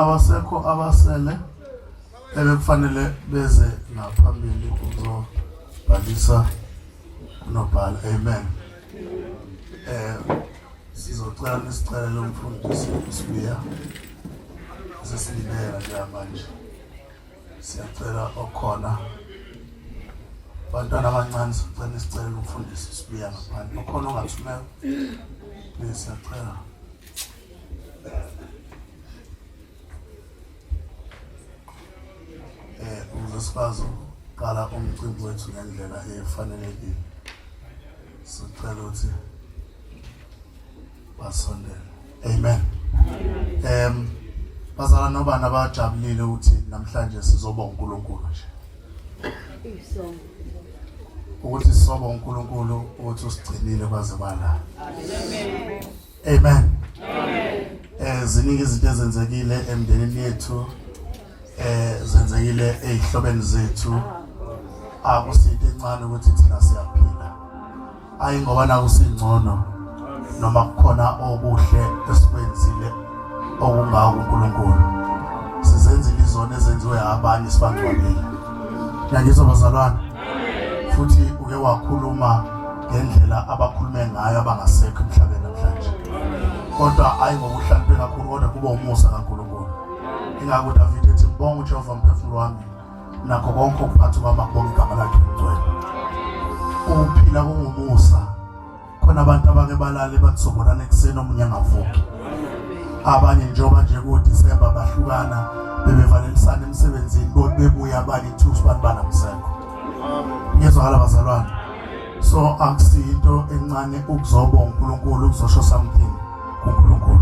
abasekho abasele ebekufanele beze ngaphambili ukuzobhalisa nobhala. Amen. Sizocela nisicela umfundisi usibuya sesilibela njengamanje. Siyacela okhona bantwana abancane sicela nisicela umfundisi usibuya ngaphandle. Okhona ongathumela siyacela. Uzosifazwe qala umcimbi wethu ngendlela efanelekile. Sicela ukuthi basondele. Amen. Bazala nobani abajabulile ukuthi namhlanje sizobonga uNkulunkulu nje. Ukuthi sizobonga uNkulunkulu ukuthi usigcinile kwaze kwala. Amen. Ziningi izinto ezenzekile emndenini yethu. Zenzekile ezihlobeni zethu. Akusithi encane ukuthi thina siyaphila. Ayi ngoba nakusingcono noma kukhona okuhle esikwenzile okungaka uNkulunkulu. Sizenzile izona ezenziwe abanye sibangcwabile. Ngiyangizwa bazalwane. Futhi uke wakhuluma ngendlela abakhulume ngayo abangasekho emhlabeni namhlanje. Kodwa ayi ngokuhlakaniphe kakhulu kodwa kuba umusa kaNkulunkulu. Ingakho David ethi ngibonga uJehova umphefumulo wami nakho konke okuphatha kwami akubonga igama lakhe ngcwele. Ukuphila kungumusa. Khona abantu abake balale batsobolana ekseni omunye angavuki. Abanye njengoba nje ku December bahlukana bebevalelisana emsebenzini bebuya abanye ithusi bantu banamseko. Ngiyezwakala bazalwane. So akusinto encane ukuzobonga uNkulunkulu ukuzosho something kuNkulunkulu.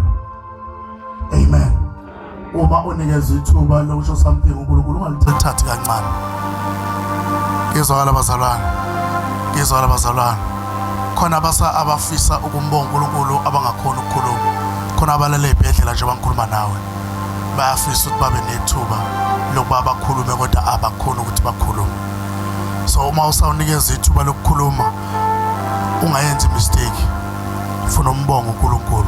Amen. Uma unikeza ithuba lokusho something uNkulunkulu ungalithathi kancane. Ngiyezwakala bazalwane. Ngiyezwakala bazalwane. Khona abafisa ukumbonga uNkulunkulu abangakhona ukukhuluma. Khona abalale ezibhedlela nje bangikhuluma nawe. Bayafisa ukuthi babe nethuba lokuba bakhulume kodwa abakhona ukuthi bakhulume. So uma usawunikeza ithuba lokukhuluma ungayenzi mistake. Ufuna umbonga uNkulunkulu.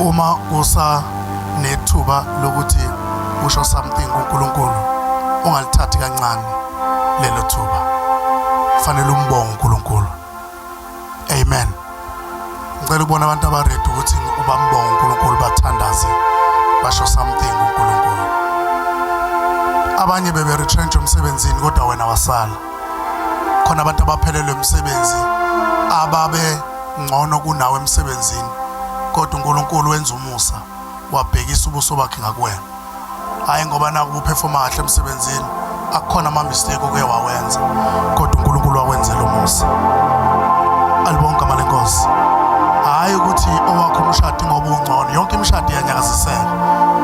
Uma usa nethuba lokuthi usho something kuNkulunkulu ungalithathi kancane lelo thuba. Kufanele umbonge uNkulunkulu. Amen. Ngicela ukubona abantu abaready ukuthi ubambonge uNkulunkulu bathandaze basho something kuNkulunkulu. Abanye bebe retrench umsebenzini kodwa wena wasala. Khona abantu abaphelelwe umsebenzi ababe ngcono kunawe emsebenzini kodwa uNkulunkulu wenza umusa wabhekisa ubuso bakhe ngakuwena. Hayi ngoba naku uperforma kahle emsebenzini akukhona ama mistake oke wawenza kodwa uNkulunkulu wakwenzela umusa. Alibonga igama leNkosi. Hayi ukuthi owakho umshado ngoba ungcono yonke imishado iyanyakaziseka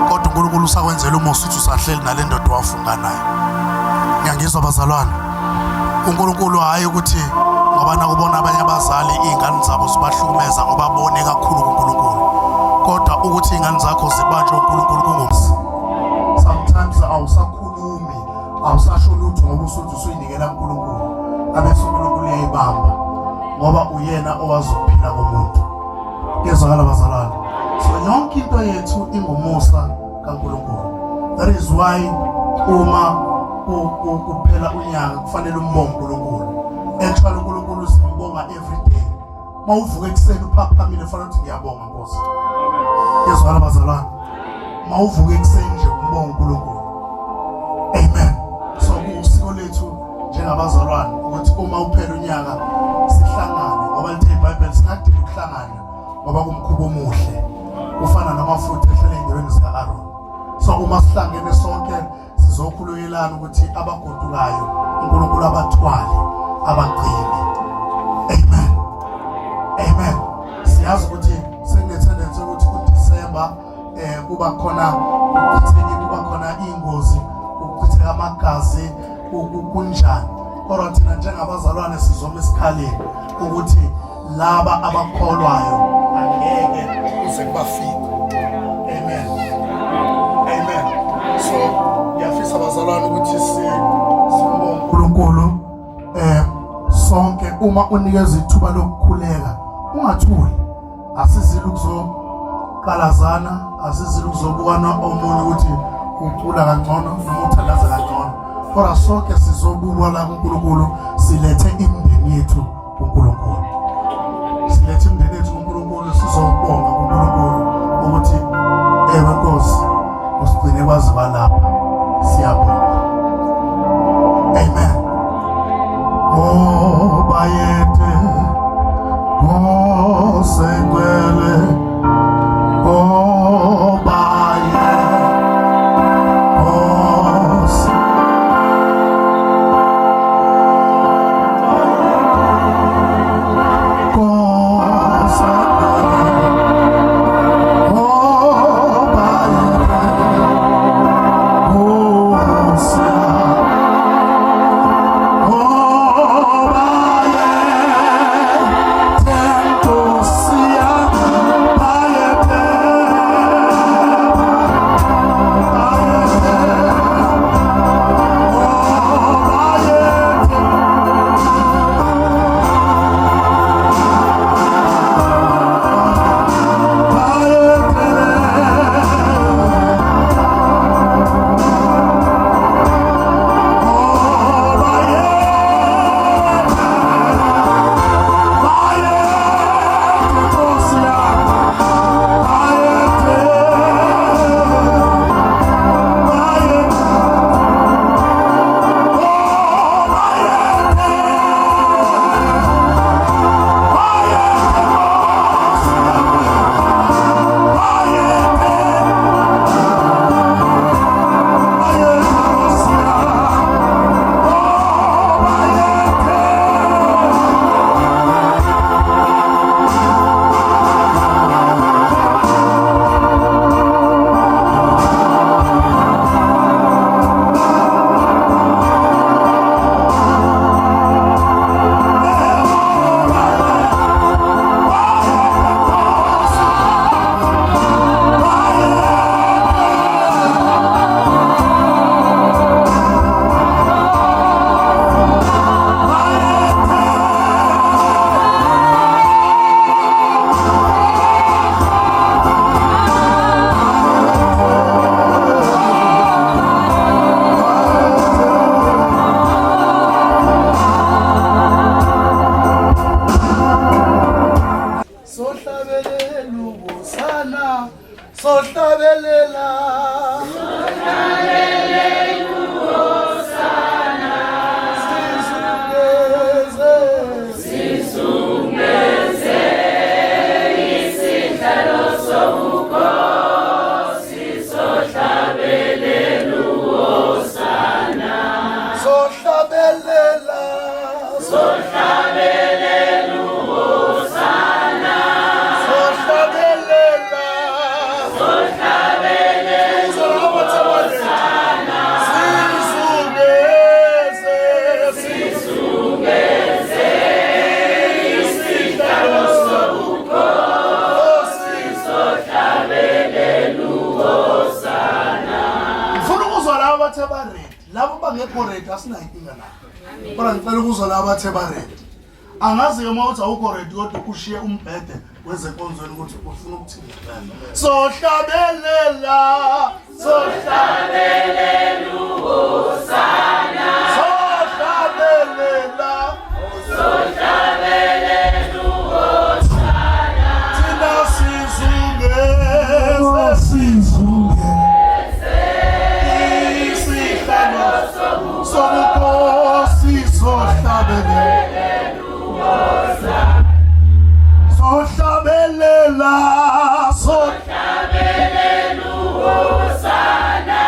kodwa uNkulunkulu usakwenzela umusa uthi usahleli nale ndoda wafunga nayo. Ngiyangizwa bazalwane. uNkulunkulu hayi ukuthi ngoba nakubona abanye abazali izingane zabo zibahlukumeza ngoba bone kakhulu kuNkulunkulu kodwa ukuthi izingane zakho zibanjwe uNkulunkulu kungumsi. Sometimes awusakhulumi awusasho lutho ngoba usuthi usuyinikela uNkulunkulu abese uNkulunkulu uyayibamba ngoba uyena owazi ukuphila komuntu. Ngezwakala bazalwane. So yonke into yethu ingumusa kaNkulunkulu. That is why uma kuphela unyaka kufanele umbonge uNkulunkulu. Actually uNkulunkulu simbonga every day. Mawuvuka ekseni uphaphamile kufanele ukuthi ngiyabonga Nkosi. Ngezwakala bazalwane. Mawuvuka ekseni nje umbonga uNkulunkulu. Amen. So usiko lethu njengabazalwane ukuthi uma uphela unyaka sihlangane ngoba lithi iBhayibheli singadinga ukuhlangana ngoba kumkhubo omuhle ufana namafutha ehlele endebeni zika-Aaron. So uma sihlangene sonke sizokhuluyelana ukuthi abagodukayo uNkulunkulu abathwale abaqine. Amen. Amen. Siyazi ukuthi sene-tendency ukuthi kuDisemba kuba khona ingozi ukuchitheka amagazi kunjani. Kodwa thina njengabazalwane sizoma esikhaleni ukuthi laba abakholwayo angeke kuze kubafike. Amen. Amen. So ngiyafisa abazalwane ukuthi simbonge uNkulunkulu sonke uma unikeza ithuba lokukhuleka ungathuli. Asizile kalazana asizile ukuzobukana omunye ukuthi ucula kangcono noma uthalaza kangcono kodwa sonke sizobukwa la kuNkulunkulu silethe imindeni yethu kuNkulunkulu silethe imindeni yethu kuNkulunkulu sizobonga kuNkulunkulu ukuthi ewe Nkosi usigcine kwazi balapha siyabonga amen oh bayete oh sekwele oh baye oh angazi uma uthi awukho ready kodwa ushiye umbhede wezenkonzweni ukuthi ufuna ukuthini sohlabelela uhosana sohlabelela uhosana thina sizungeze isihlalo sobukhosi sohlabelela sohlabelela sohlabelela uhosana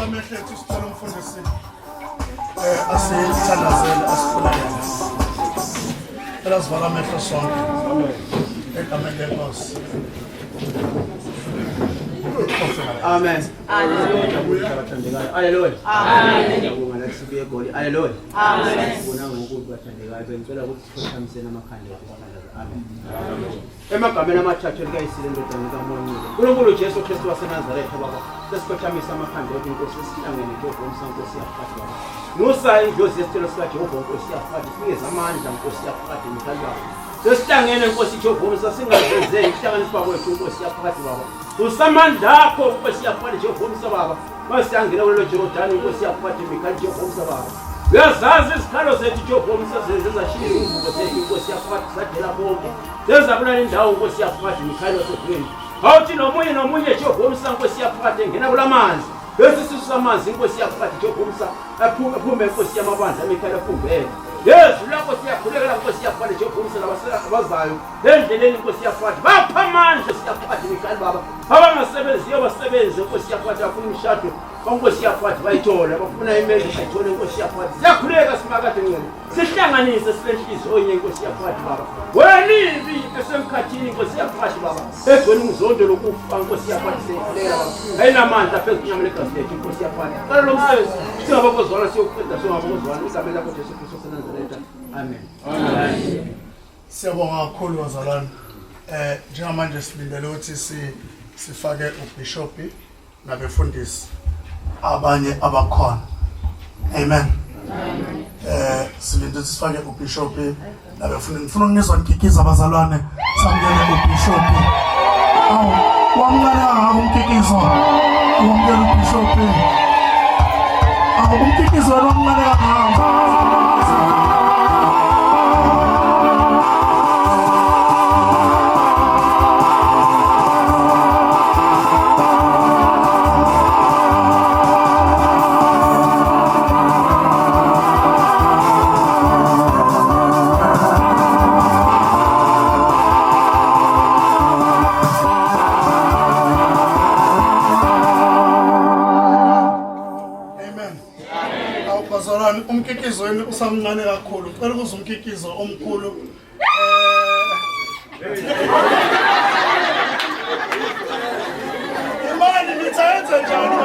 amehlethu sicela umfundisi asithandazele asifuna yena. Ela sivala amehlo sonke. Egameni lenkosi. Amen. Hallelujah. Hallelujah. Amen. Hallelujah. Amen. Amen. Emagameni amachacho likayisile ndodana kaMonyile. uNkulunkulu Jesu Kristu waseNazaretha baba. Sesikhothamisa amakhanda ethu inkosi esihlangene Jehova umsankosi yaphakathi baba. Nusa indlozi yesicelo sika Jehova inkosi yaphakathi. Sinikeza amandla inkosi yaphakathi mkhali baba. Sesihlangene inkosi Jehova umsasingazenzeli ihlanganiswa kwethu inkosi yaphakathi baba. Usamandla akho inkosi yaphakathi Jehova umsababa. Masiyangena kulelo Jordan inkosi yaphakathi mkhali Jehova umsababa. Uyazazi izikhalo zethu Jehova umsazenze zashiya ingubo zethu inkosi yaphakathi sadela bonke. Lezabulala indawo inkosi yaphakathi mkhali wasegwini. Awuthi nomunye Jehova umsankosi yaphakathi engena kulamanzi. Bese sisusamanzi inkosi yaphakathi Jehova umsa aphume inkosi yamabandla emikhali afumbele. Yesu lakho siyakhulekela inkosi yaphakathi Jehova umsa abazayo endleleni inkosi yaphakathi bapha amandla siyaphakathi mikhali baba. Abangasebenziyo basebenze inkosi yaphakathi afuna imishado inkosi yaphakathi bayithola bafuna imeli bayithola inkosi yaphakathi. Siyakhuleka simakade ngene sihlanganise silenhliziyo onye inkosi yaphakathi baba. Wenibi esemkhathini inkosi yaphakathi baba. Egcwele umzondo lokufa inkosi yaphakathi seyikhuleka baba. Ayinamandla phezu kwenyama legazi lethu inkosi yaphakathi. Qala lo msebenzi singabakozwana siyoqeda singabakozwana igama lakho Jesu Kristu waseNazaretha. Amen. Amen. Siyabonga kakhulu wazalwane. Njengamanje silindele ukuthi sifake ubishop nabefundisi abanye abakhona. Amen. Silindele sifake ubishop nabefundisi. Ngifuna ukunizwa ngikikiza abazalwane samukele ubishop. Wamngana umkikizo. Wamngena ubishop. Umkikizo wamngana umkikizo wenu usamncane kakhulu. Cela ukuze umkikizo omkhulu imali nithathe njani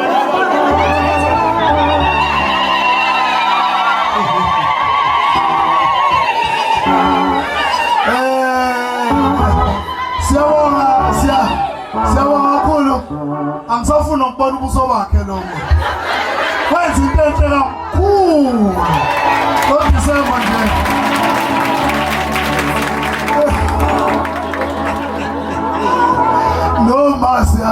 siyabonga kakhulu. Angisafuna ukubona ubuso bakhe lo muntu. Wenza into enhle kakhulu. Kodwa nje. No mercy.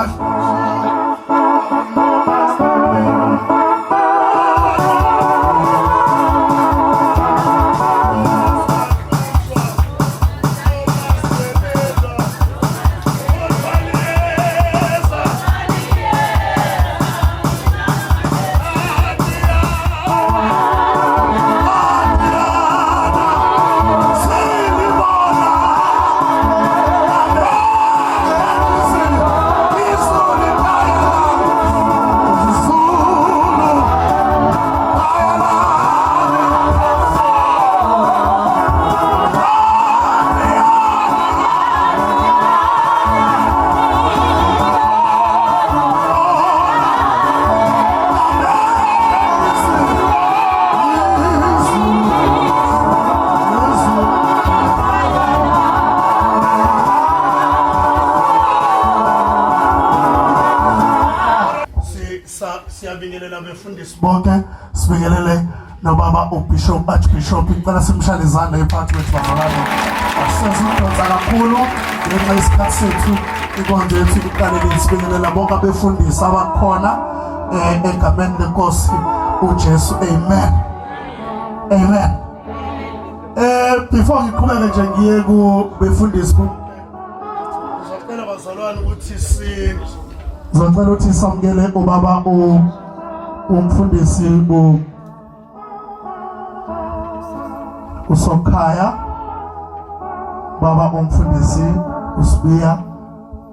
Siyabingelela befundisi bonke, sibingelele nobaba ubishop archbishop. Ngicela simshale izandla ephathi kwethu bazalwane. Asizodonsa kakhulu ngenxa yesikhathi sethu inkonzo yethu iqalile. Sibingelela bonke abefundisi abakhona egameni lenkosi uJesu. Amen. Amen. Before ngiqhubeke nje ngiye ku befundisi, ngicela bazalwane ukuthi ngicela ukuthi samukele ubaba umfundisi uSokhaya, baba umfundisi uSibiya,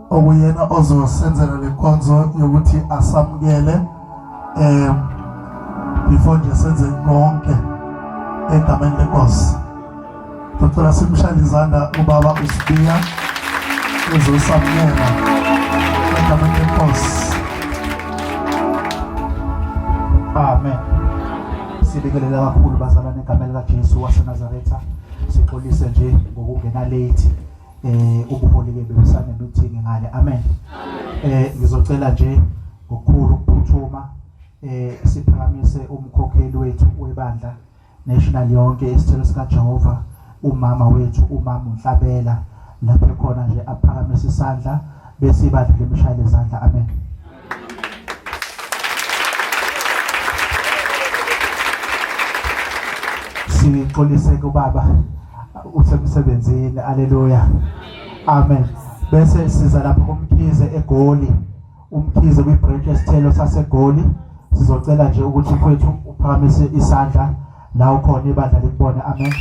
okuyena ozosenzela lenkonzo yokuthi asamukele before nje senze konke egameni lenkosi ngicela simshayele izandla ubaba uSibiya uzosamnyela egameni lenkosi. Amen. Sibingelela kakhulu bazalwane egameni likaJesu waseNazaretha. Sixolise nje ngokungena late ubuholi bebusane meeting ngale. Amen. Ngizocela nje ngokukhulu ukuphuthuma siphakamise umkhokheli wethu webandla national yonke isithelo sika Jehova, umama wethu umama uNhlabela, lapho khona nje aphakamise isandla bese ibandla lemshayele izandla. Amen. Sixolise kubaba usemsebenzini. Haleluya. Amen. Bese siza lapho kumkhize eGoli, umkhize kwibranch yesithelo saseGoli. Sizocela nje ukuthi mfowethu uphakamise isandla la ukhona ibandla likubona. Amen.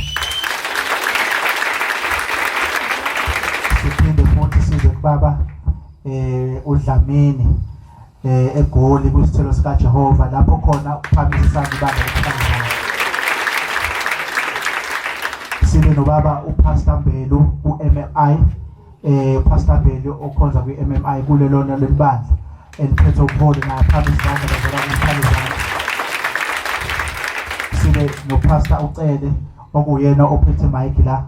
Siphinde futhi size kubaba uDlamini eGoli kwisithelo sika Jehova, lapho khona uphakamisa isandla ibandla likubona. Sibe nobaba uPastor Mbelu uMMI, Pastor Mbelu okhonza kwiMMI kule lona lebandla eliphethe ubuholi ngaphambi kwezandla bazalwane emphakathini. Sibe noPastor uCele okuyena ophethe mic la,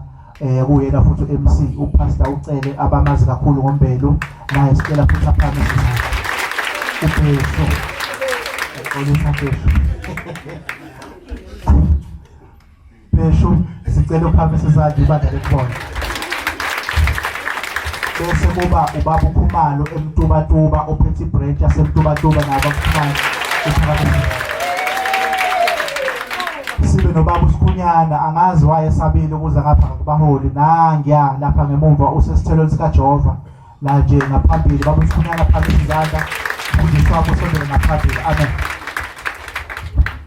kuyena futhi uMC uPastor uCele abamazi kakhulu ngoMbelu, naye sicela futhi aphambi ubheso besho sicela uphakamisa izandla ibandla lekhona. Bese kuba ubaba uKhumalo eMtubatuba ophethe ibranch yaseMtubatuba nabo uKhumalo uphakamisa. Sibe nobaba uSikhunyana, angazi wayesabile ukuza ngapha kubaholi, nangiya lapha ngemuva usesithelweni sika Jehova la nje ngaphambili. Baba uSikhunyana phambi izandla ufundiswa wabo sondela ngaphambili.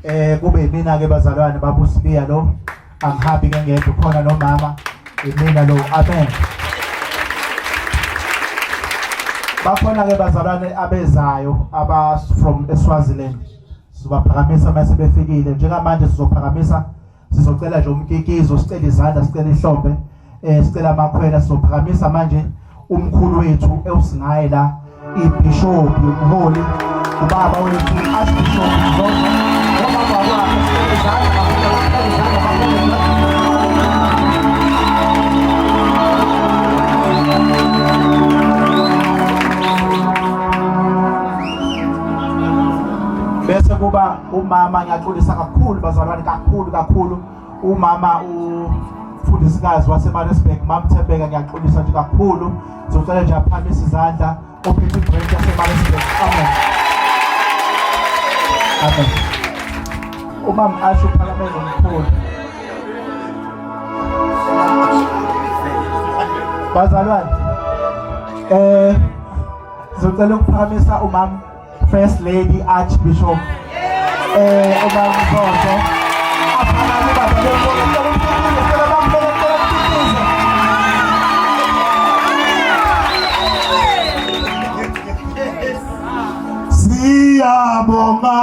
Amen. Kube mina ke bazalwane baba uSibiya lo angihambi ke ngedwa, khona nomama imina lo. Amen. Bakhona ke bazalwane abezayo aba from eSwaziland, sizobaphakamisa mase befikile. Njengamanje sizophakamisa, sizocela nje umkikizo, sicela izandla, sicela ihlombe, sicela amakhwela. Sizophakamisa manje umkhulu wethu ewusingaye la, ibishop umholi ubaba wethu Archbishop Zozo. Bese kuba umama, ngiyaxolisa kakhulu bazalwane, kakhulu umama ufundisikazi waseMaritzburg, mamthembeka, ngiyaxolisa nje kakhulu. Sizocela nje aphakamisa izandla ophethe ibranch yaseMaritzburg. Amen. Amen. Umama asho uphakamele umkhulu. Bazalwane sizocela ukuphakamisa umama First Lady Archbishop umama Zozo aphakamisa bazalwane. Siyabonga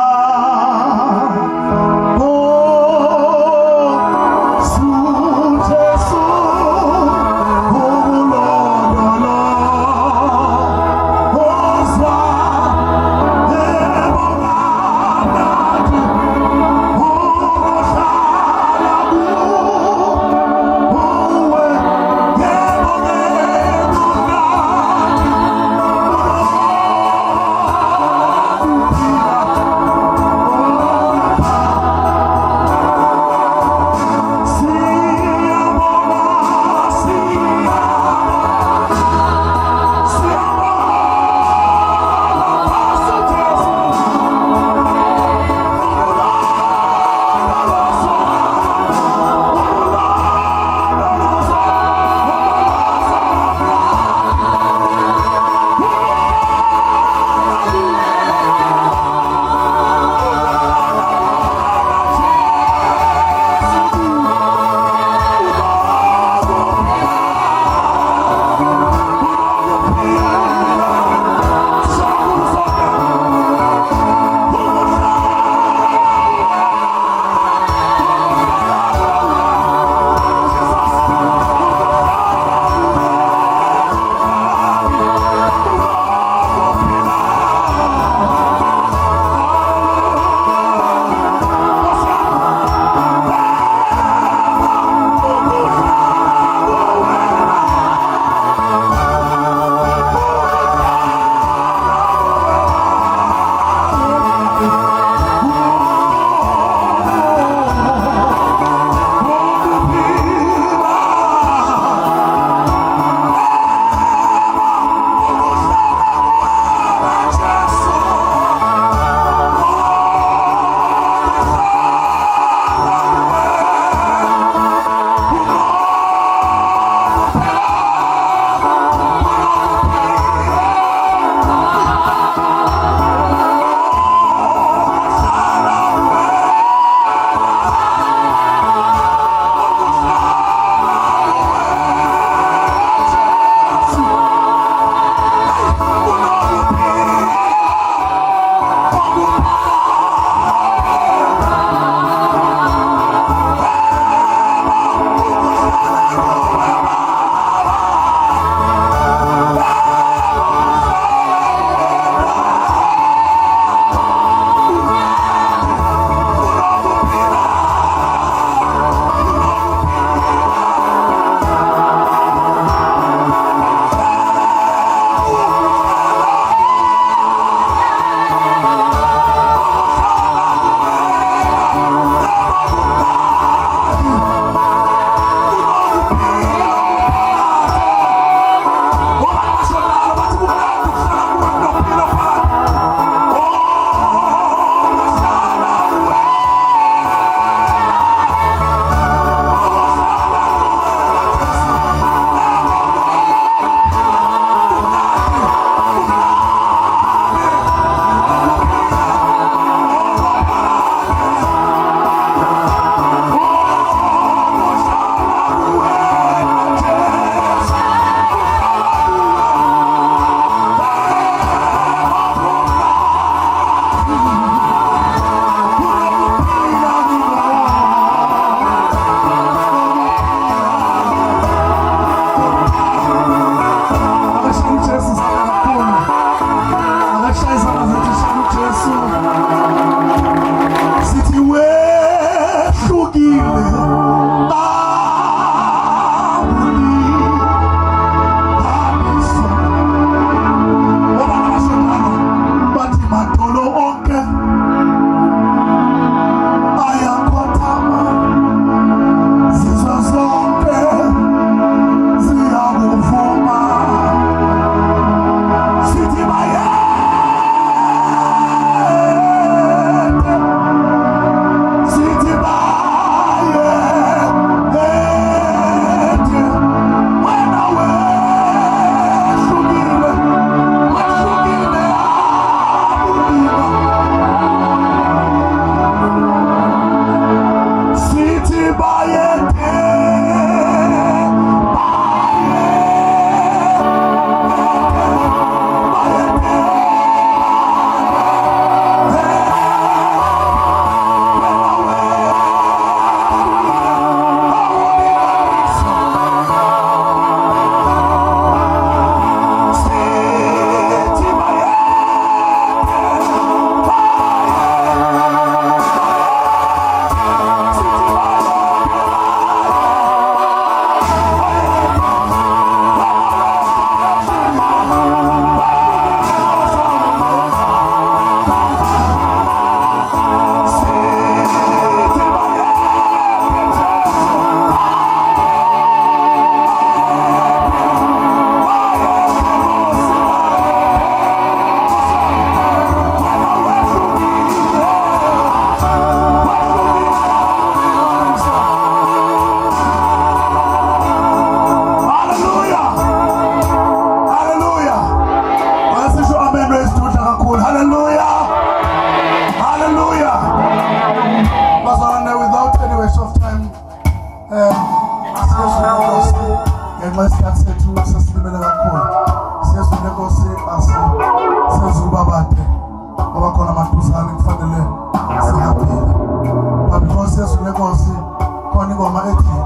ingoma ethi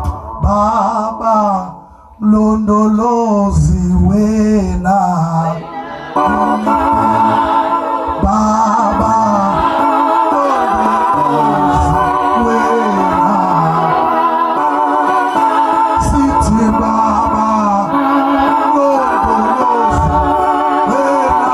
Baba mlondolozi wena Baba mlondolozi wena sithi Baba mlondolozi wena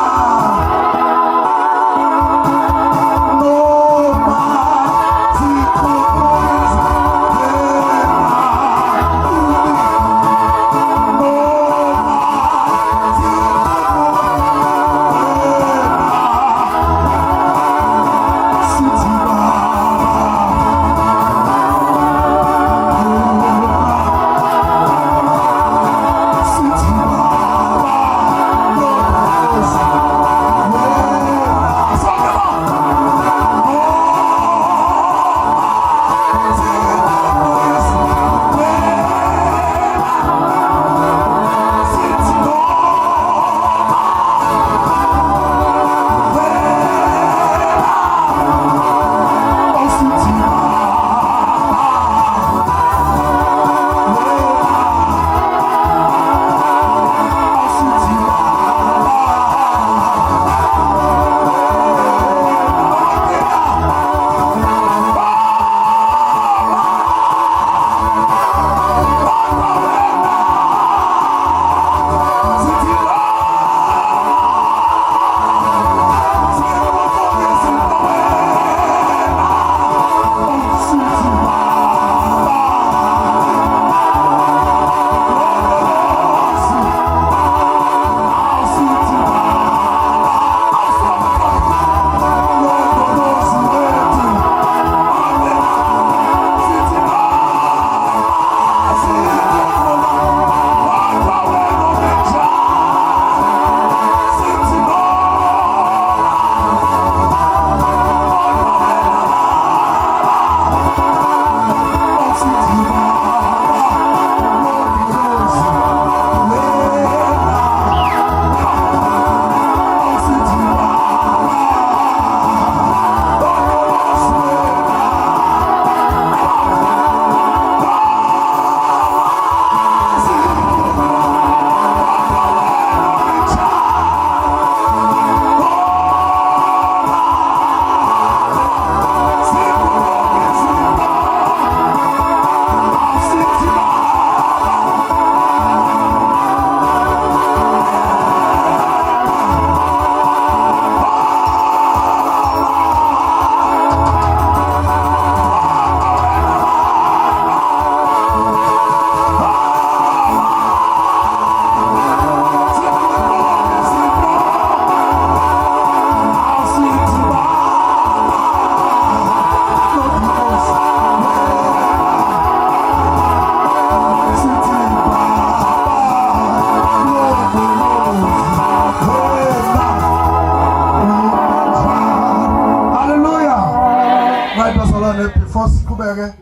noma zikhoza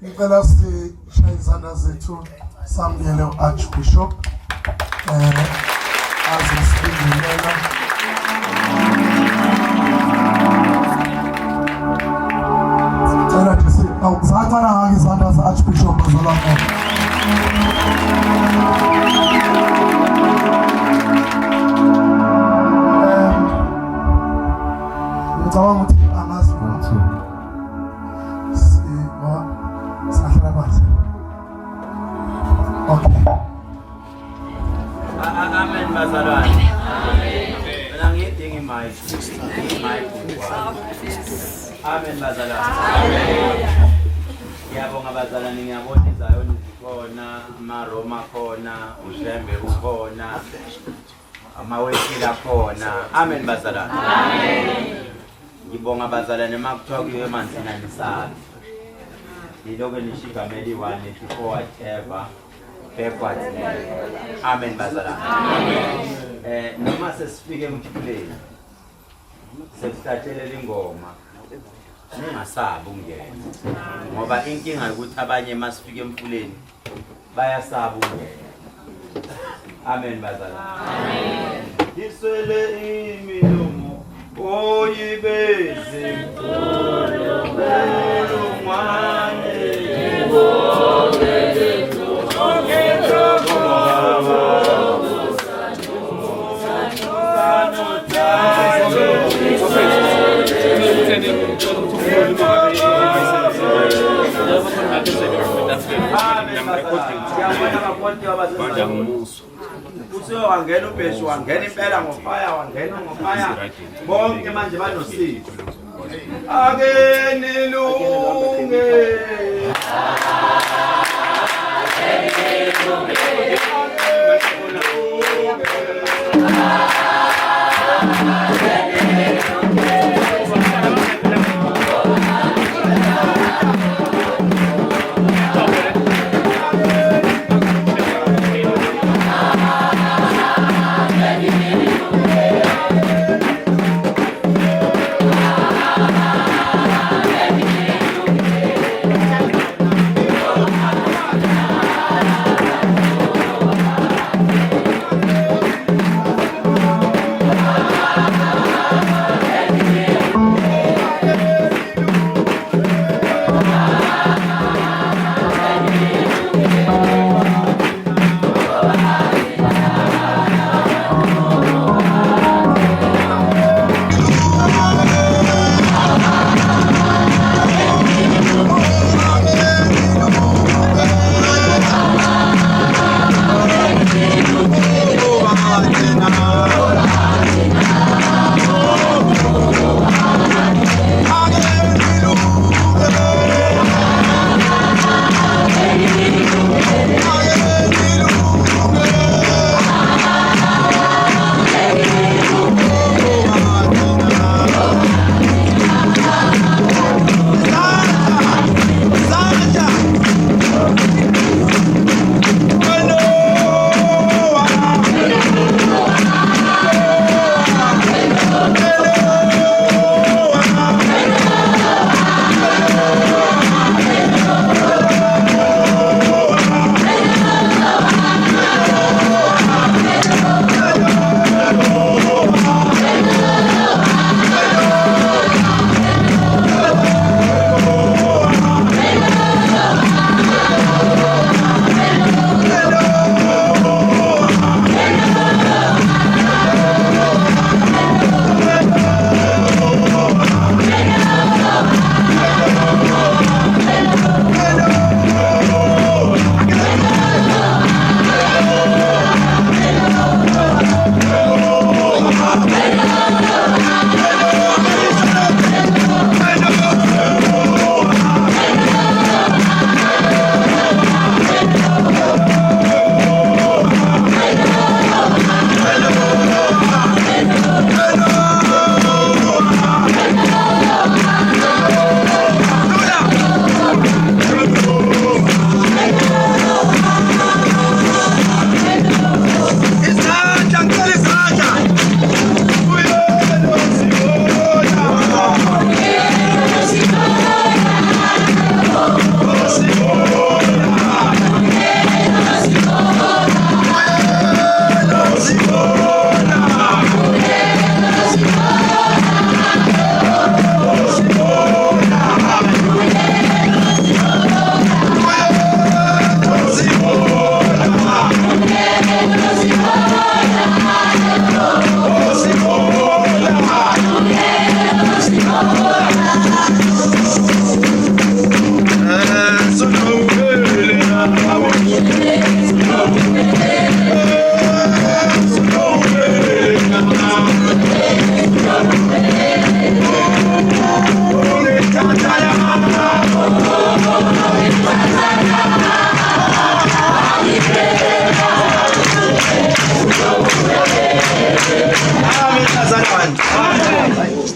ngicela sishaye izandla zethu samukele uArchbishop azisibingelela ngicela nje awuzaqala ngake izandla zaArchbishop bazalwane ngicabanga ukuthi angazi Amen bazalwane. Mina ngidinga imic. Amen bazalwane. Ngiyabonga bazalwane ngiyabona izayoni zikhona, amaroma khona, ushembe ukhona, amawekila khona. Amen bazalwane. Amen. Ngibonga bazalwane makuthiwa kuyo emanzini anisana. Yiloko nishigameli 1 84 whatever. Backwards. Amen bazalwane. Amen. Noma sesifike emfuleni. Sesithathele ingoma. Ningasabi ungena. Ngoba inkinga ukuthi abanye masifike emfuleni bayasaba ungena. Amen bazalwane. Amen. Iswele imilomo oyibeze. Ngwane. Wangena ubheshu wangena impela ngofaya wangena ngofaya bonke manje banosiko akenilunge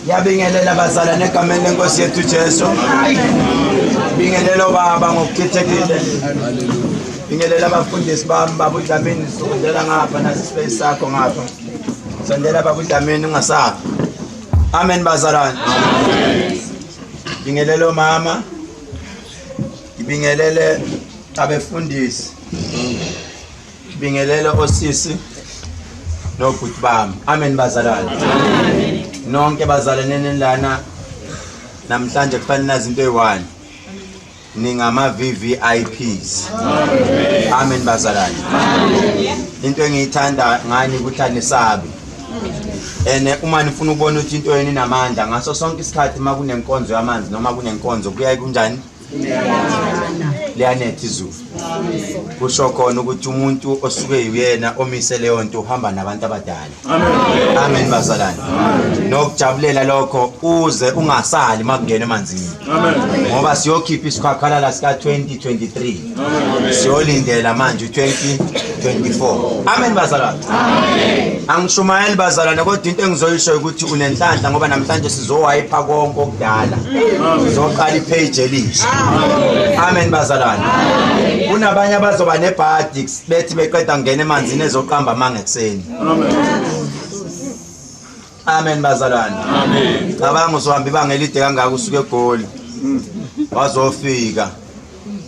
Yabingelela abazalwane egameni lenkosi yethu Jesu. Bingelela baba ngokukhethekile. Bingelela abafundisi bami babudlamini sondela ngapha nasispace sakho ngapha. Sondela babudlamini ungasapha. Amen bazalwane. Amen. Bingelela mama. Ibingelele abefundisi. Bingelela osisi nobhuti bami. Amen bazalwane. Amen. Nonke bazalwane lana namhlanje kufanele nazi into eyi1 ningama VVIPs. Amen. Amen bazalwane. Amen. Into engiyithanda ngani ukuthi anisabi. Uma nifuna ukubona ukuthi into yeni namandla ngaso sonke isikhathi makunenkonzo yamanzi noma kunenkonzo kuyayi kunjani? Liyanetha izulu. kusho khona ukuthi umuntu osuke uyena omise leyo nto uhamba nabantu abadala. Amen bazalwane. Nokujabulela lokho uze ungasali makungena emanzini. Ngoba siyokhipha isikhwakhala la sika 2023. Siyolindela manje 2024. Amen bazalwane. Angishumayeli bazalwane kodwa into engizoyisho ukuthi unenhlanhla ngoba namhlanje sizowayipha konke okudala. Sizoqala ipage elisha. Amen bazalwane. Kunabanye abazoba nebhadi bethi beqeda ngena emanzini ezoqamba manga ekseni. Amen bazalwane. Cabanga uzohamba ibanga elide kangaka usuke eGoli. Wazofika.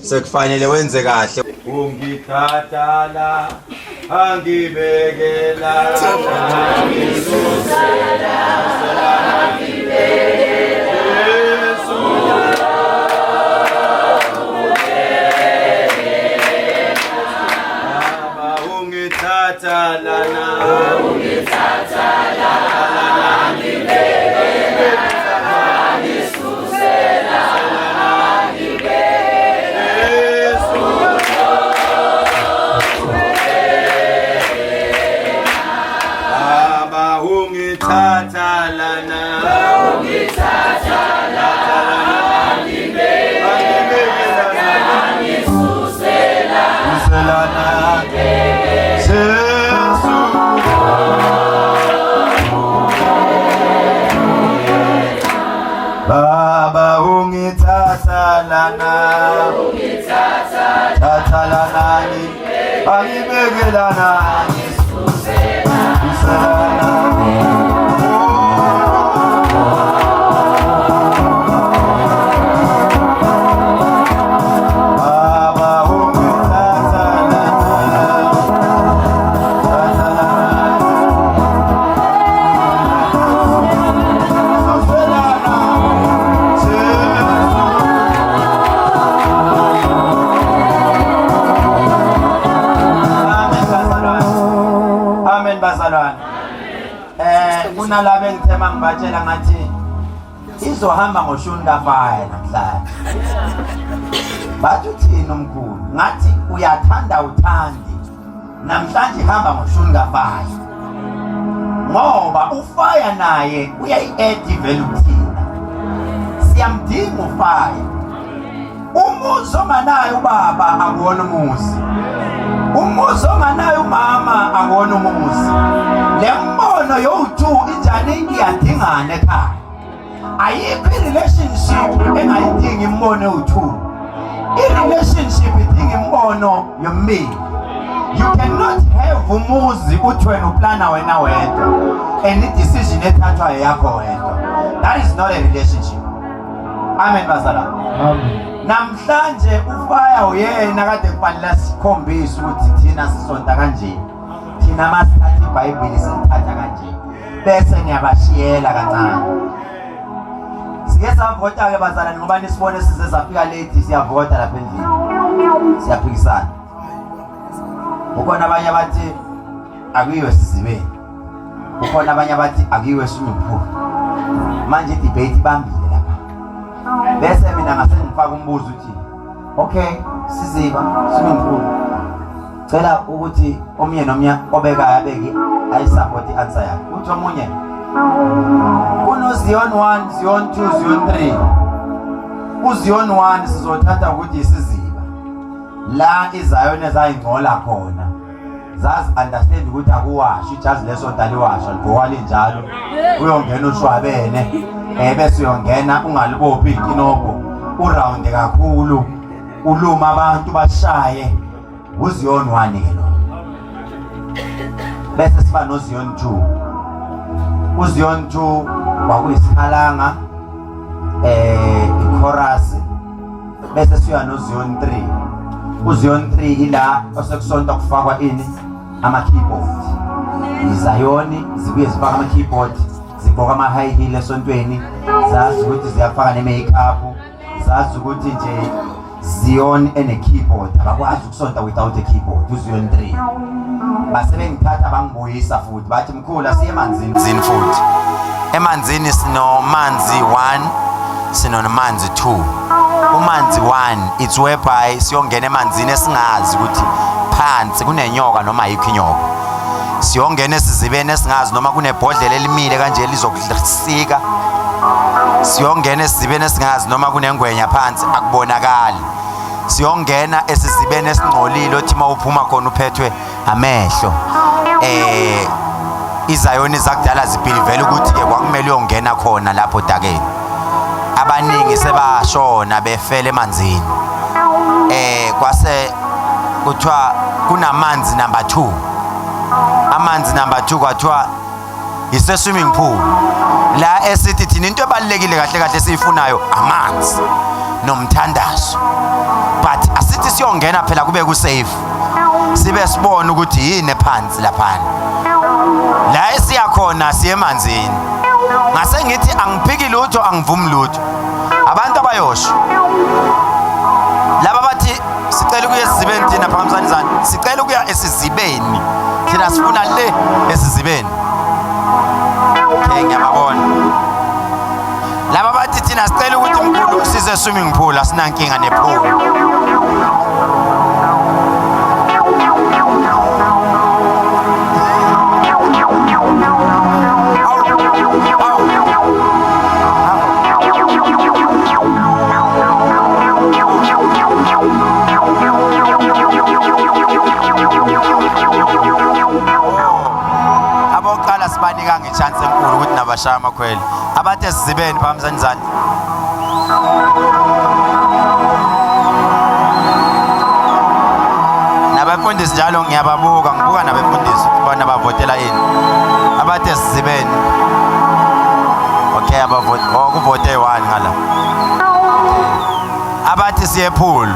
Sekufanele wenze kahle. Ungithatha la angibekela ngisusela kunalabe ngithema ngibatshela ngathi izohamba ngoshuni kafaya namhlanje. Bathi uthini umkhulu? Ngathi uyathanda uthandi. Namhlanje ihamba ngoshuni kafaya. Ngoba ufaya naye uyayi-add value thina. Siyamdinga ufaya. Umuzi onganayo ubaba akuwona umuzi. Umuzi onganayo umama akuwona umuzi. Le mbono yo-2 injani iyadingana ekhaya. Ayikho i-relationship engayidingi imbono yo-2. I-relationship idinga imbono yomibili. You cannot have umuzi uthi wena uplana wena wedwa and i-decision ethathwayo yakho wedwa. That is not a relationship. Amen bazalwane. Amen. Namhlanje ufaya uyena kade kufanele sikhombise ukuthi thina sisonta kanje. Thina masithatha iBhayibheli silithatha kanje. Bese niyabashiyela kancane. Sike savota ke bazalwane ngoba nisibone size safika late siyavota lapha endlini. Siyaphikisana. Ukhona abanye abathi akuyiwe sizibeni. Ukhona abanye abathi akuyiwe sinyuphu. Manje debate ibambile lapha. Bese mina ngase ngifaka umbuzo uthi okay siziba sinyuphu. Cela ukuthi omnye nomnye obekayo abeke ayisupport answer yakhe. Uthi omunye kuno Zion 1, Zion 2, Zion 3. UZion 1 sizothatha ukuthi isiziba. La iZion ezayingcola khona. Zazi understand ukuthi akuwashi ijazi lesonto aliwasha libhoka linjalo. Uyongena ushwabene bese uyongena ungalibophi inkinobho. Uround kakhulu. Uluma abantu bashaye. UZion 1 ke lo. Bese siba no Zion 2. UZion 2 kwakuyisikhalanga i-chorus. Bese siya no Zion 3. UZion 3 ila osekusonto kufakwa ini ama-keyboard. IZion zibuye zifaka ama-keyboard, zibhoka ama-high heel esontweni, zazi ukuthi ziyafaka ne-makeup, zazi ukuthi nje Zion ene-keyboard abakwazi ukusonta without a keyboard. UZion 3 base bengithatha bangibuyisa futhi bathi mkhulu asiye emanzini futhi. Emanzini sino manzi 1 sino manzi 2. amanzi 1 it's whereby siyongena emanzini esingazi ukuthi phansi kunenyoka noma ayikho inyoka. Siyongena esizibeni esingazi noma kunebhodlela elimile kanje lizokusika. Siyongena esizibeni esingazi noma kunengwenya phansi akubonakali. Siyongena esizibeni esingcolile othi mawuphuma khona uphethwe amehlo. Izayoni zakudala zibhilivela ukuthi ke kwakumele uyongena khona lapho dakeni. Abaningi sebashona befele emanzini. Kwase kuthiwa kunamanzi number 2. Amanzi number 2 kwathiwa ise swimming pool. La esithi thina into ebalekile kahle kahle siyifunayo amanzi nomthandazo. But asithi siyongena phela kube ku safe. Sibe sibona ukuthi yini phansi lapha. La esiyakhona siye emanzini. Ngase ngithi angiphiki lutho angivumi lutho. Abantu abayosho. Laba bathi sicela ukuya esizibeni thina phamsanizana. Sicela ukuya esizibeni. Thina sifuna le esizibeni. Ngiyababona. Laba bathi thina sicela ukuthi mkhulu size swimming pool asinankinga nepool. Abaqala sibanika ngechance enkulu ukuthi nabashaya amakhwele. Abathe esizibeni phamsanizana. Nabafundisi njalo ngiyababuka ngibuka nabafundisi bona bavotela ini. Abathe esizibeni. Okay abavote ukuvote 1 ngala. Abathi siye pool.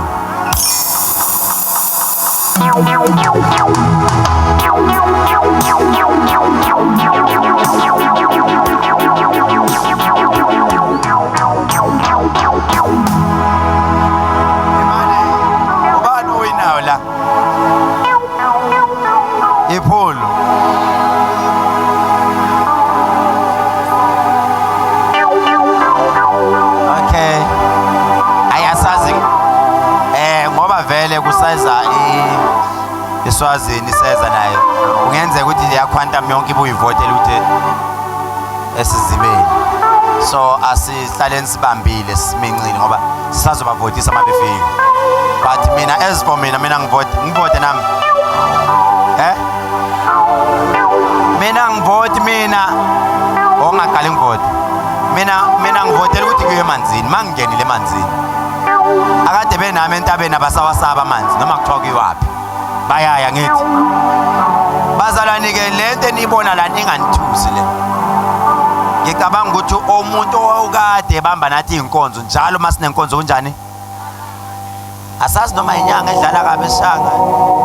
Ubani uyinawo la? Ipool. Okay. Ayasazi ngoba vele kusayiza iswazini seza nayo. Ungenzeka ukuthi le quantum yonke ibuyivotela ukuthi esizibeni. So asihlaleni sibambile simincini ngoba sisazobavotisa mabefika. But mina as for mina ngivote nami. Mina ngivote mina ongaqala ngivote. Mina ngivotela ukuthi kuye emanzini mangingenile emanzini. Akade benami entabeni abasawasaba amanzi noma kuthiwa kuyiwapi. Bayaya ngithi. Bazalwane ke lento enibona la ninganithusi le. Ngicabanga ukuthi umuntu owukade ebamba nathi inkonzo njalo masinenkonzo kunjani? Asazi noma inyanga edlala kabe shanga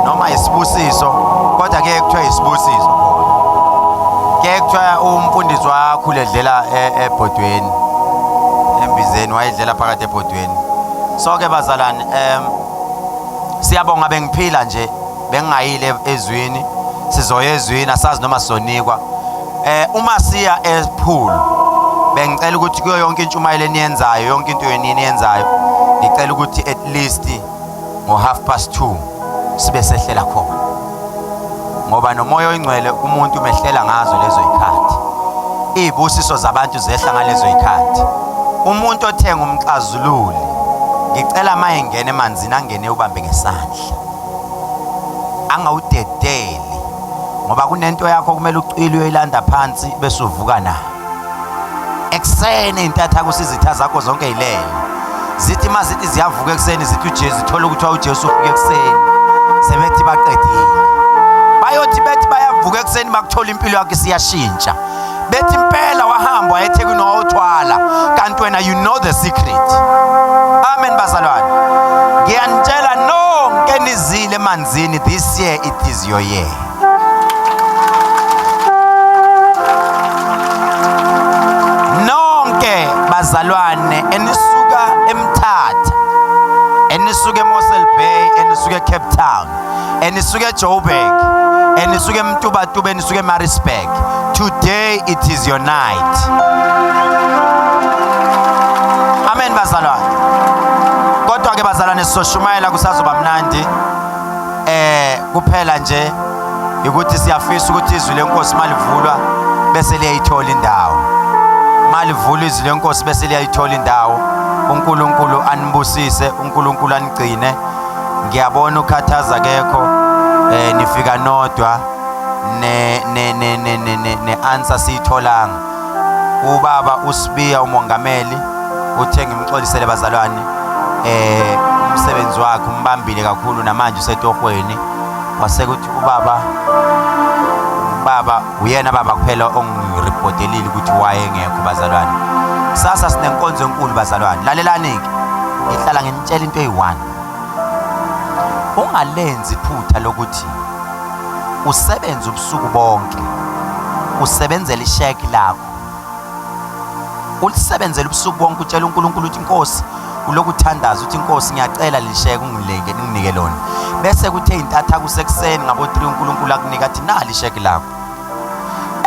noma isibusiso kodwa ke kuthiwa isibusiso khona. Ke kuthiwa umfundisi wakho ledlela ebhodweni embizeni wayedlela phakathi ebhodweni. So ke bazalwane siyabonga bengiphila nje bengayile ezwini sizoya ezwini asazi noma sizonikwa. Uma siya epool bengicela ukuthi kuyo yonke intshumayelo eniyenzayo yonke into yenini yenzayo ngicela ukuthi at least ngo 2:30 sibe sehlela khona ngoba nomoya oyingcwele umuntu umehlela ngazo lezo ikhathi. Izibusiso zabantu zehla ngalezo ikhathi. Umuntu othenga umxazululi ngicela maye ngene emanzini angene ubambe ngesandla. Angawudedeli ngoba kunento yakho kumele ucile uyilanda phansi bese uvuka na. Eksene intatha kusizitha zakho zonke yilele. Zithi mazithi ziyavuka ekseni zithi uJesu thola ukuthi uJesu uvuka ekseni. Sebethi baqedile. Bayothi bethi bayavuka ekseni bakuthola impilo yakhe siyashintsha. Bethi impela wahamba wayeThekwini wayothwala kanti wena you know the secret. Amen bazalwane. Ngiyanitshela nonke nizile emanzini this year it is your year. Nonke bazalwane enisuka eMthatha, enisuka eMossel Bay, enisuka eCape Town, enisuka eJoburg, enisuka eMtubatuba, enisuka eMaritzburg. Today it is your night. Amen bazalwane. bazalwane soshumayela kusazoba mnandi kuphela nje ukuthi siyafisa ukuthi izwi lenkosi malivulwa bese liyayithola indawo malivulwa izwi lenkosi bese liyayithola indawo uNkulunkulu anibusise uNkulunkulu anigcine ngiyabona ukhathaza kekho nifika nodwa ne answer siyitholanga ubaba uSibiya umongameli uthe ngimxolisele bazalwane umsebenzi wakhe umbambile kakhulu namanje usetohweni wasekuthi baba uyena baba kuphela ongiripotelile ukuthi wayengekho bazalwane sasa sinenkonzo enkulu bazalwane lalelani ke ihlala nginitshela into eyi1 ungalenzi iphutha lokuthi usebenza ubusuku bonke usebenzela isheki lakho ulisebenzela ubusuku bonke utshela uNkulunkulu uthi Nkosi ulokuthandaza uthi Nkosi ngiyacela lisheke ungileke ninginike lona bese kuthe intatha kusekuseni ngabo 3 uNkulunkulu akunika athi nali isheki lakho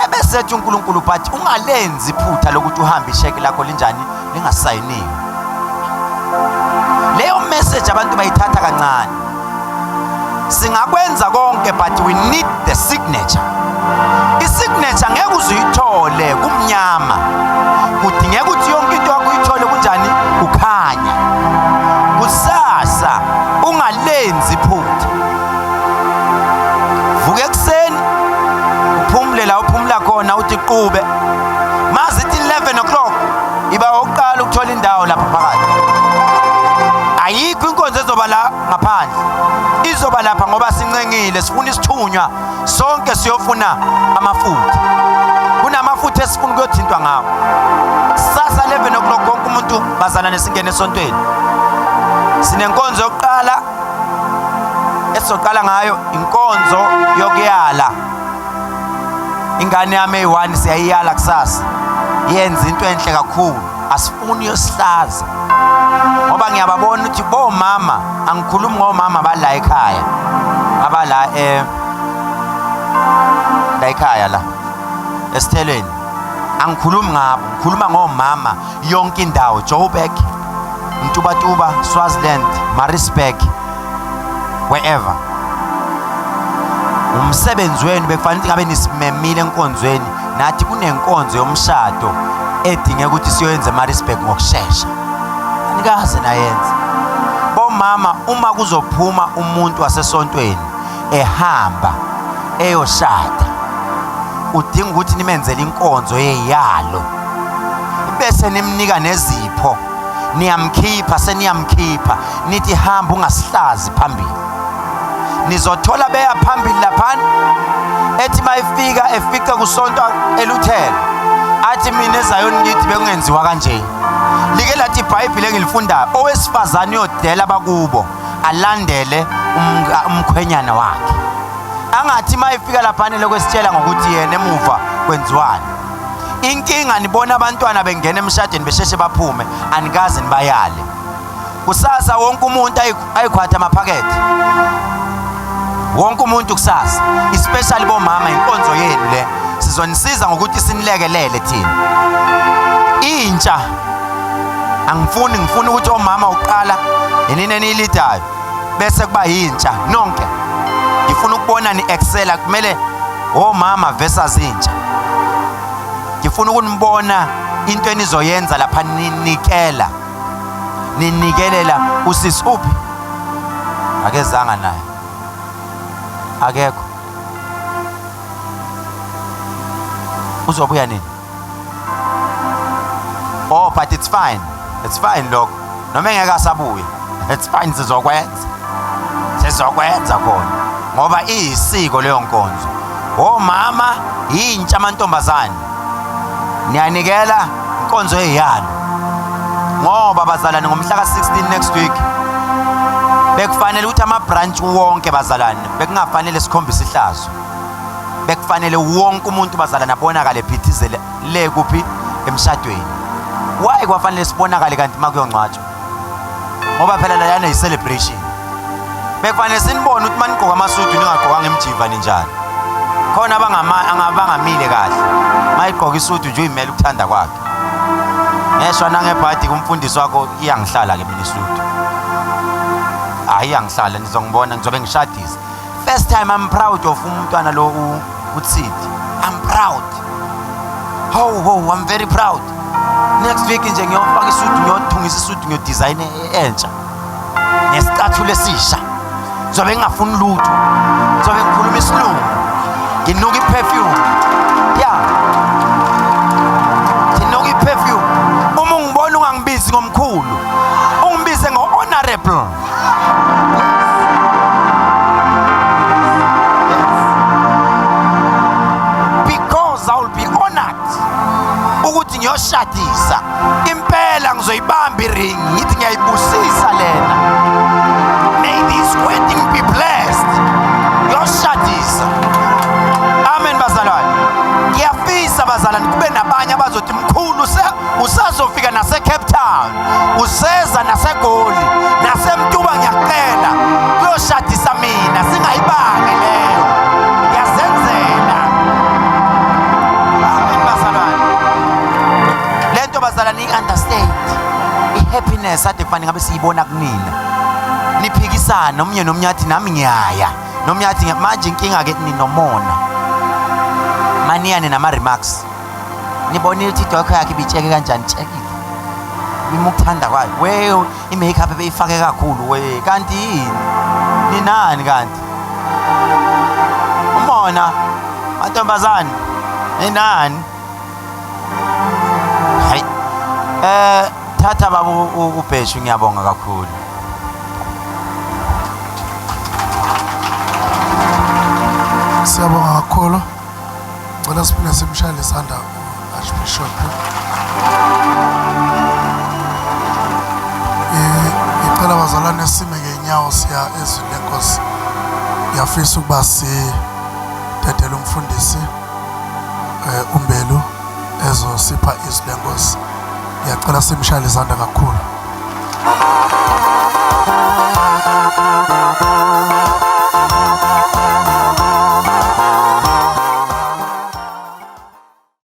ebese ethi uNkulunkulu bathi ungalenzi iphutha lokuthi uhambe isheki lakho linjani lingasayiniwe leyo message abantu bayithatha kancane singakwenza konke but we need the signature isignature ngeke uzuyithole kumnyama kudingeka ukuthi yonke into yakho uyithole kunjani kukhanya kusasa ungalenzi iphutha vuka ekseni uphumule la uphumula khona uthi qhube mazithi 11 o'clock iba oqala ukuthola indawo lapha phakathi ayikho inkonzo ezoba la ngaphandle izoba lapha ngoba sincengile sifuna isithunywa sonke siyofuna amafutha kunamafutha esifuna ukuyothintwa ngawo sasa 11 o'clock konke umuntu bazalane singene esontweni sinenkonzo yokuqala esoqala ngayo inkonzo yokuyala ingane yami eyi1 siyayiyala kusasa yenza into enhle kakhulu asifuni yosihlaza ngoba ngiyababona ukuthi bomama angikhulumi ngomama bala ekhaya abala la ekhaya la esithelweni angikhulumi ngabo ngikhuluma ngomama yonke indawo Joburg Ntubatuba Swaziland Maritzburg wherever umsebenzi wenu bekufanele ngabe nisimemile enkonzweni nathi kunenkonzo yomshado edinge ukuthi siyoyenza eMaritzburg ngokusheshsha anikaze nayenza bomama uma kuzophuma umuntu wasesontweni ehamba eyoshada udinga ukuthi nimenzele inkonzo yeyalo bese nimnika nezipho niyamkhipha seniyamkhipha nithi hamba ungasihlazi phambili nizothola beya phambili lapha ethi mayifika efika kusonto eluthela athi mina ezayoni ngithi bekungenziwa kanje like lathi iBhayibheli engilifundayo owesifazane yodela bakubo alandele umkhwenyana wakhe angathi mayifika lapha lokwesitshela ngokuthi yena emuva kwenziwani inkinga nibona abantwana bengena emshadweni besheshe baphume anikaze nibayale kusasa wonke umuntu ayikhwatha amaphakethe wonke umuntu kusasa especially bomama inkonzo yenu le sizonisiza ngokuthi sinilekelele thina intsha ngifuna ukuthi omama uqala yinini enilidayo bese kuba yintsha nonke ngifuna ukubona ni excel kumele omama versus intsha ngifuna ukunibona into enizoyenza lapha ninikelela usisi uphi akezanga naye akekho uzobuya nini oh but it's fine lokho noma engeke asabuye it's fine sizokwenza khona ngoba iyisiko leyo nkonzo omama yintsha amantombazane niyanikela inkonzo eyalo ngoba bazalane ngomhla ka16 next week bekufanele ukuthi ama branch wonke bazalane bekungafanele sikhombise ihlazo bekufanele wonke umuntu bazalane abonakale phithizele le kuphi emshadweni why kwafanele sibonakale kanti makuyongcwatshwa ngoba phela la yana celebration bekufanele sinibone ukuthi manigqoka amasudu ningagqoka ngemjiva ninjani khona abangamile kahle mayigqoka isudu nje uyimela ukuthanda kwakhe ngeshwa nangebhadi kumfundisi wakho iyangihlala ke mina isudu hayi angihlala nizongibona ngizobe ngishadisa. First time I'm proud of umntwana lo uTsidi. I'm proud. I'm very proud. Next week nje ngiyofaka isudu ngiyothungisa isudu ngiyodesign entsha. Nesicathulo esisha. Ngizobe ngingafuni lutho. Ngizobe ngikhuluma isilungu. Nginuka iperfume. Yeah. Nginuka iperfume. Uma ungibona ungangibizi ngomkhulu. Ungibize ngo-honorable. Because I will be honored ukuthi ngiyoshadisa. Impela ngizoyibamba iring ngithi ngiyayibusisa lena. May this wedding be blessed. Ngiyoshadisa. Amen bazalwane. Ngiyafisa bazalwane kube nabanye abazothi mkhulu usazofika nase Cape Town. Useza nase Goli. Nase Mtuba ngiyacela. Kuyoshadisa mina singayibange leyo. Ngiyazenzela. Amen bazalwane. Lento bazalwane i-understand. I-happiness ade kufanele ngabe siyibona kunina. Niphikisana nomnye nomnyathi nami ngiyaya. Nomnyathi manje inkinga ke ninomona. Maniyane nama remarks. Nibonile ukuthi idokho yakhe ibitsheke kanjani tshekile. Imukuthanda kwayo. Wewe i-makeup ebeyifake kakhulu we. Kanti yini? Ninani kanti? Umona mantombazane. Ninani? Hayi. Thatha baba ubheshu ngiyabonga kakhulu. Siyabonga kakhulu. Ngicela siphinde simshayele isandla Archbishop. Ngicela bazalwane sime ngenyawo siya ezwini lenkosi. Ngiyafisa ukuba sidedele umfundisi uMbelu ezosipha izwi lenkosi. Ngiyacela simshayele isandla kakhulu.